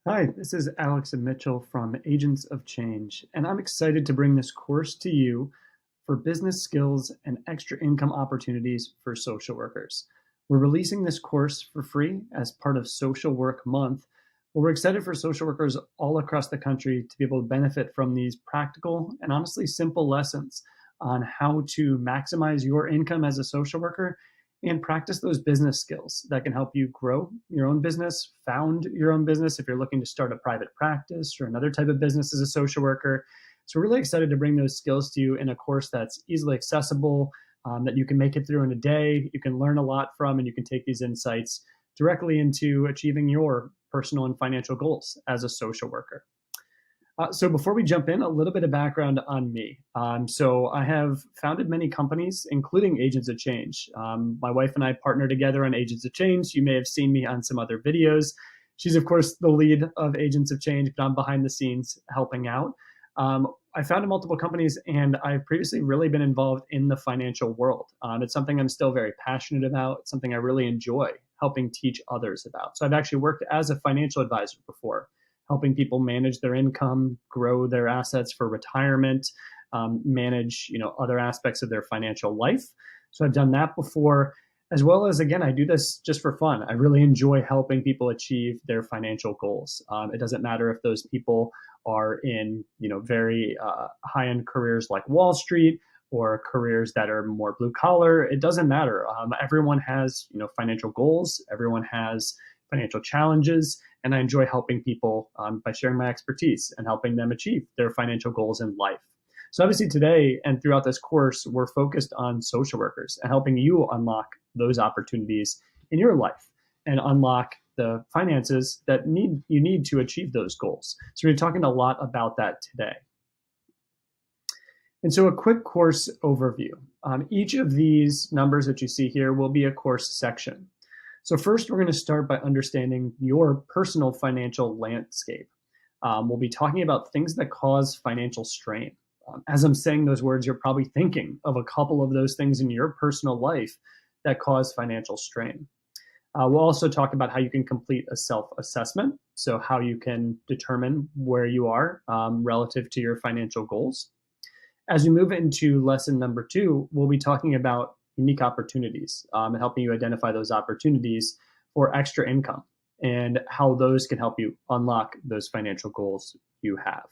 Hi, this is Alex and Mitchell from Agents of Change, and I'm excited to bring this course to you for business skills and extra income opportunities for social workers. We're releasing this course for free as part of Social Work Month, but we're excited for social workers all across the country to be able to benefit from these practical and honestly simple lessons on how to maximize your income as a social worker and practice those business skills that can help you grow your own business, found your own business if you're looking to start a private practice or another type of business as a social worker. So we're really excited to bring those skills to you in a course that's easily accessible, that you can make it through in a day, you can learn a lot from, and you can take these insights directly into achieving your personal and financial goals as a social worker. So before we jump in, a little bit of background on me. So I have founded many companies, including Agents of Change. My wife and I partner together on Agents of Change. You may have seen me on some other videos. She's, of course, the lead of Agents of Change, but I'm behind the scenes helping out. I founded multiple companies, and I've previously really been involved in the financial world. It's something I'm still very passionate about. It's something I really enjoy helping teach others about. So I've actually worked as a financial advisor before, helping people manage their income, grow their assets for retirement, manage other aspects of their financial life. So I've done that before, as well as, again, I do this just for fun. I really enjoy helping people achieve their financial goals. It doesn't matter if those people are in very high-end careers like Wall Street or careers that are more blue collar. It doesn't matter. Everyone has financial goals. Everyone has financial challenges, and I enjoy helping people by sharing my expertise and helping them achieve their financial goals in life. So obviously today and throughout this course, we're focused on social workers and helping you unlock those opportunities in your life and unlock the finances that you need to achieve those goals. So we're talking a lot about that today. And so a quick course overview. Each of these numbers that you see here will be a course section. So first, we're going to start by understanding your personal financial landscape. We'll be talking about things that cause financial strain. As I'm saying those words, you're probably thinking of a couple of those things in your personal life that cause financial strain. We'll also talk about how you can complete a self-assessment, so how you can determine where you are relative to your financial goals. As we move into lesson number 2, we'll be talking about unique opportunities and helping you identify those opportunities for extra income and how those can help you unlock those financial goals you have.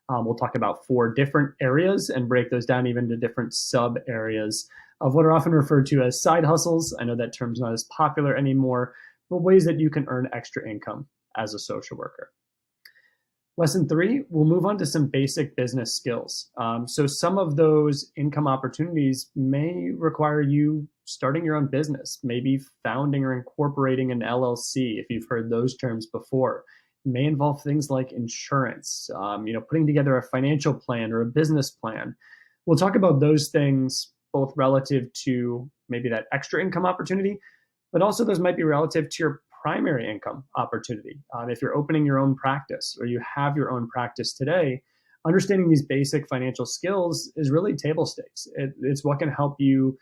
We'll talk about 4 different areas and break those down even to different sub areas of what are often referred to as side hustles. I know that term's not as popular anymore, but ways that you can earn extra income as a social worker. Lesson 3, we'll move on to some basic business skills. So some of those income opportunities may require you starting your own business, maybe founding or incorporating an LLC, if you've heard those terms before. It may involve things like insurance, putting together a financial plan or a business plan. We'll talk about those things both relative to maybe that extra income opportunity, but also those might be relative to your primary income opportunity. If you're opening your own practice or you have your own practice today, understanding these basic financial skills is really table stakes. It's what can help you,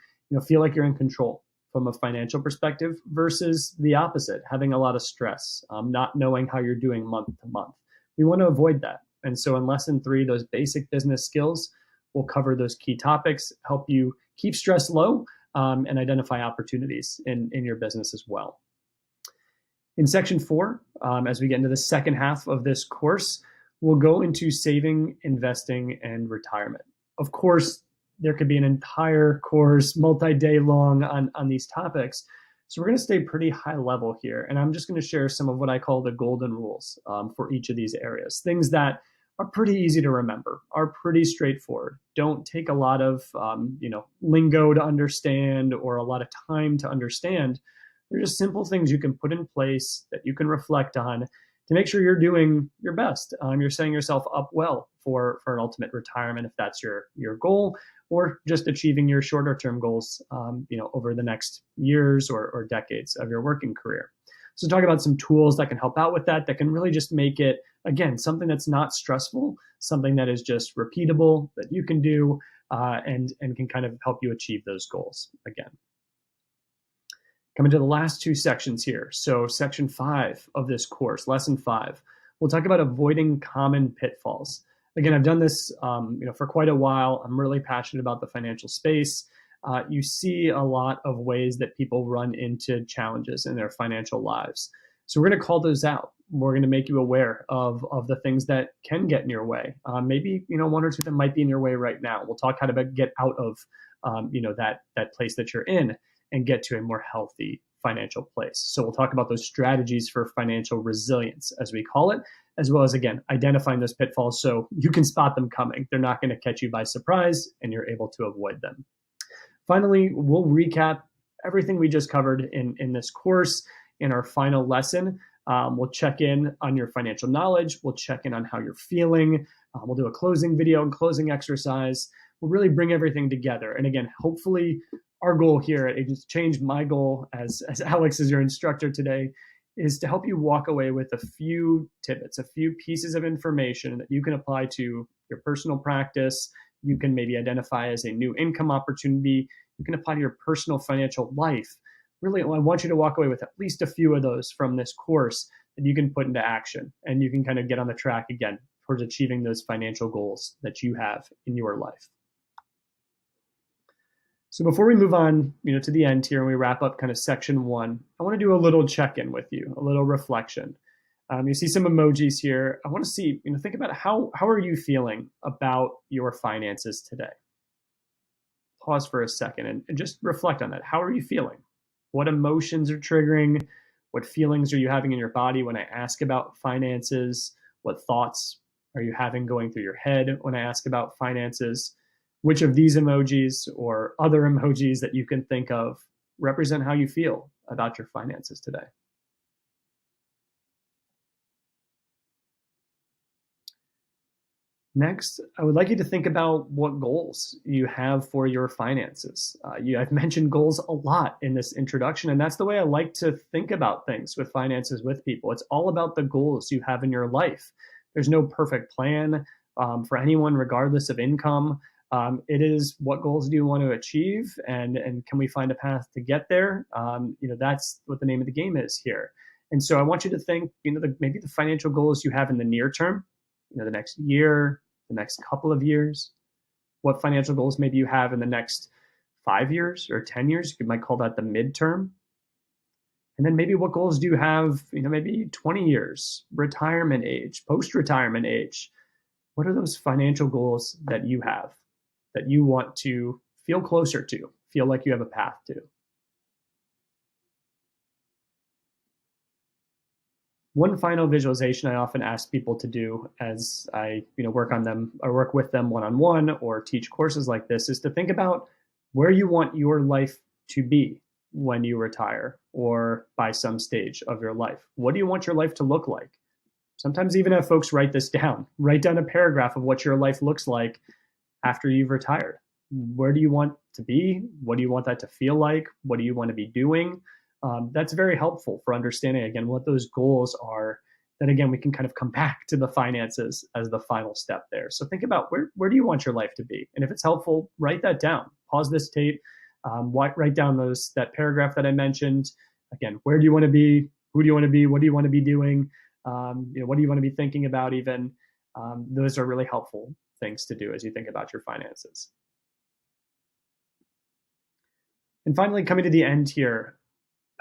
feel like you're in control from a financial perspective versus the opposite, having a lot of stress, not knowing how you're doing month to month. We want to avoid that. And so in lesson 3, those basic business skills will cover those key topics, help you keep stress low, and identify opportunities in your business as well. In section 4, as we get into the second half of this course, we'll go into saving, investing, and retirement. Of course, there could be an entire course, multi-day long on these topics. So we're going to stay pretty high level here. And I'm just going to share some of what I call the golden rules for each of these areas. Things that are pretty easy to remember, are pretty straightforward, don't take a lot of lingo to understand or a lot of time to understand. They're just simple things you can put in place that you can reflect on to make sure you're doing your best. You're setting yourself up well for an ultimate retirement if that's your goal, or just achieving your shorter term goals over the next years or decades of your working career. So talk about some tools that can help out with that can really just make it, again, something that's not stressful, something that is just repeatable, that you can do and can kind of help you achieve those goals again. Coming to the last 2 sections here. So section 5 of this course, lesson 5, We'll talk about avoiding common pitfalls. Again, I've done this for quite a while. I'm really passionate about the financial space. You see a lot of ways that people run into challenges in their financial lives. So we're going to call those out. We're going to make you aware of the things that can get in your way. Maybe one or two that might be in your way right now. We'll talk how to get out of that place that you're in and get to a more healthy financial place. So we'll talk about those strategies for financial resilience, as we call it, as well as, again, identifying those pitfalls so you can spot them coming. They're not going to catch you by surprise and you're able to avoid them. Finally, we'll recap everything we just covered in this course in our final lesson. We'll check in on your financial knowledge. We'll check in on how you're feeling. We'll do a closing video and closing exercise. We'll really bring everything together. And again, hopefully our goal here at Agents of Change, my goal as Alex is your instructor today, is to help you walk away with a few tidbits, a few pieces of information that you can apply to your personal practice. You can maybe identify as a new income opportunity. You can apply to your personal financial life. Really, I want you to walk away with at least a few of those from this course that you can put into action, and you can kind of get on the track again towards achieving those financial goals that you have in your life. So before we move on, to the end here and we wrap up kind of section 1, I want to do a little check-in with you, a little reflection. You see some emojis here. I want to see, think about how are you feeling about your finances today? Pause for a second and just reflect on that. How are you feeling? What emotions are triggering? What feelings are you having in your body when I ask about finances? What thoughts are you having going through your head when I ask about finances? Which of these emojis or other emojis that you can think of represent how you feel about your finances today? Next, I would like you to think about what goals you have for your finances. I've mentioned goals a lot in this introduction, and that's the way I like to think about things with finances with people. It's all about the goals you have in your life. There's no perfect plan for anyone, regardless of income. It is, what goals do you want to achieve, and can we find a path to get there? That's what the name of the game is here. And so I want you to think, maybe the financial goals you have in the near term, the next year, the next couple of years. What financial goals maybe you have in the next 5 years or 10 years? You might call that the midterm. And then maybe what goals do you have, maybe 20 years, retirement age, post-retirement age? What are those financial goals that you have that you want to feel closer to, feel like you have a path to? One final visualization I often ask people to do as I work on them or work with them one-on-one or teach courses like this is to think about where you want your life to be when you retire or by some stage of your life. What do you want your life to look like? Sometimes even have folks write this down. Write down a paragraph of what your life looks like after you've retired. Where do you want to be? What do you want that to feel like? What do you want to be doing? That's very helpful for understanding, again, what those goals are. That, again, we can kind of come back to the finances as the final step there. So think about where do you want your life to be? And if it's helpful, write that down. Pause this tape. Write down that paragraph that I mentioned. Again, where do you want to be? Who do you want to be? What do you want to be doing? What do you want to be thinking about even? Those are really helpful things to do as you think about your finances. And finally, coming to the end here,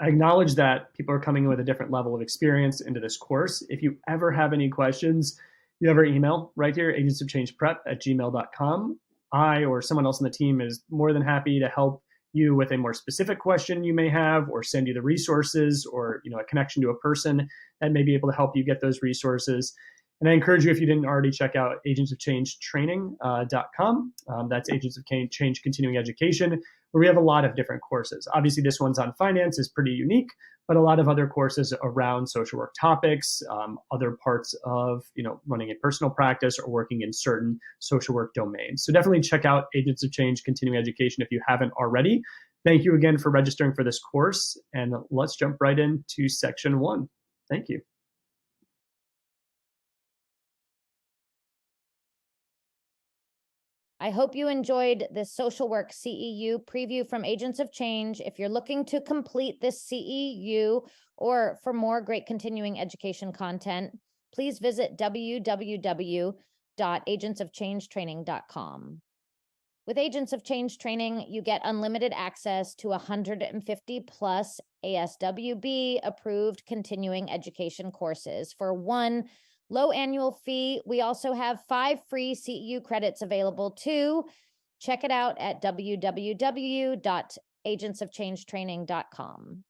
I acknowledge that people are coming with a different level of experience into this course. If you ever have any questions, you have our email right here, agentsofchangeprep@gmail.com. I or someone else on the team is more than happy to help you with a more specific question you may have, or send you the resources, or a connection to a person that may be able to help you get those resources. And I encourage you, if you didn't already, check out agentsofchangetraining.com. That's Agents of Change Continuing Education, where we have a lot of different courses. Obviously, this one's on finance is pretty unique, but a lot of other courses around social work topics, other parts of running a personal practice or working in certain social work domains. So definitely check out Agents of Change Continuing Education if you haven't already. Thank you again for registering for this course, and let's jump right into section 1. Thank you. I hope you enjoyed this social work CEU preview from Agents of Change. If you're looking to complete this CEU or for more great continuing education content, please visit www.agentsofchangetraining.com. With Agents of Change Training, you get unlimited access to 150 plus ASWB approved continuing education courses for one low annual fee. We also have 5 free CEU credits available too. Check it out at www.agentsofchangetraining.com.